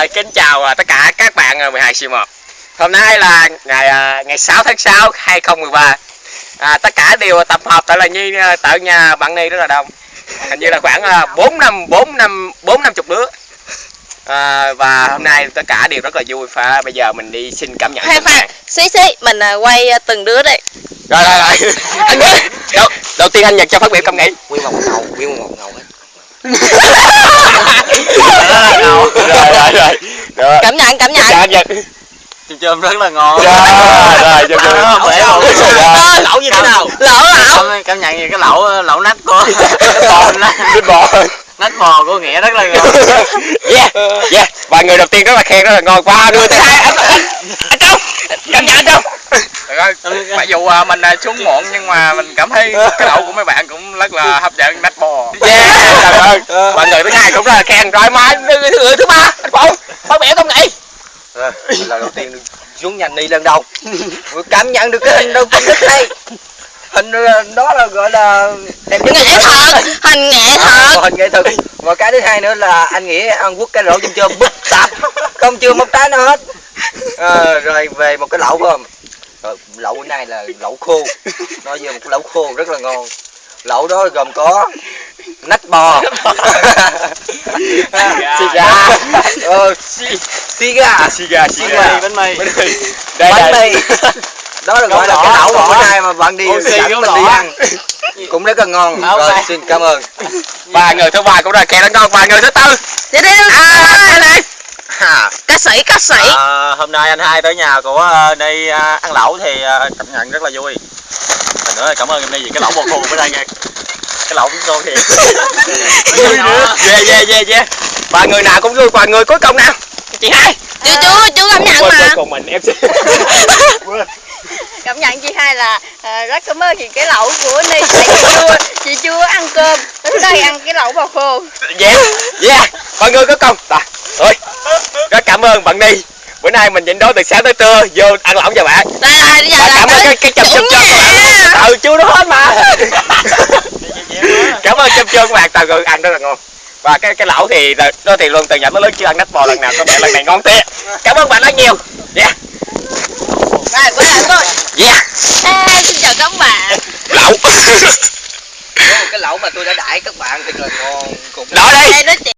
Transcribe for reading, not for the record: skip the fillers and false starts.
Kính chào tất cả các bạn 12C1. Hôm nay là ngày 6 tháng 6 2013. Tất cả đều tập hợp tại là Nhi tại nhà bạn Ni rất là đông. Hình như là khoảng 4-50 đứa. Và hôm nay tất cả đều rất là vui. Và bây giờ mình đi xin cảm nhận. Khoan, xí mình quay từng đứa đây. Rồi. Anh đầu tiên anh Nhật cho phát biểu cảm nghĩ. Nguyên một ngầu hết. Rồi. Cảm nhận. Anh Nhật. Chôm rất là ngon. Rồi. Lẩu như thế nào? Lẩu. Cảm nhận gì cái lẩu nách của nách bò của Nghĩa rất là ngon. Yeah. Và người đầu tiên rất là khen rất là ngon. Qua người thứ hai anh Trung. Cảm nhận anh Trung. Mặc dù mình xuống muộn nhưng mà mình cảm thấy cái lẩu của mấy bạn cũng rất là hấp dẫn, nách bò. Và người thứ hai cũng rất là khen. Rồi mà người thứ ba anh Phong phát biểu không nghĩ. Lần đầu tiên xuống nhà Ni lần đầu cảm nhận được cái hình đâu cũng rất hay. Hình đó là gọi là đẹp nhất hình nghệ thuật. Và cái thứ hai nữa là anh nghĩ ăn quất cái lẩu chôm búp tạp không chưa một trái nào hết. Rồi về một cái lẩu phải không? Rồi, lẩu bữa nay là lẩu khô. Nói về một cái lẩu khô rất là ngon. Lẩu đó gồm có nách bò, xì gà, bánh mì. Đó là gọi là cái lẩu mà bữa nay mà bạn đi dẫn mình đi ăn cũng rất là ngon. Rồi xin cảm ơn. Và người thứ ba cũng là khen rất ngon. Và người thứ tư ca sĩ. Hôm nay anh hai tới nhà của Ni ăn lẩu thì cảm nhận rất là vui. Lần nữa cảm ơn em Ni vì cái lẩu bò khô bữa nay nha. Cái lẩu cũng ngon thiệt. Yeah. Và người nào cũng vui. Và người cuối cùng nào chị hai. Chú cảm nhận mà. Còn mình em Cảm nhận chị hai là rất cảm ơn vì cái lẩu của Ni. Chị chưa ăn cơm, tới đây ăn cái lẩu bò khô. Yeah. Và người cuối cùng thôi rất cảm ơn bạn Ni. Bữa nay mình nhịn đói từ sáng tới trưa vô ăn lẩu cho bạn. Đây giờ cảm ơn cái châm của bạn. Chưa nói hết mà. Cảm ơn châm của bạn. Từ ăn rất là ngon. Và cái lẩu thì nó thì luôn từ nhỏ tới lớn chưa ăn nách bò lần nào, có vẻ lần này ngon thiệt. Cảm ơn bạn rất nhiều. Yeah. Rồi bữa nay thôi. Yeah. Xin chào các bạn. Lẩu. Cái lẩu mà tôi đã đãi các bạn thật là ngon. Nói đi.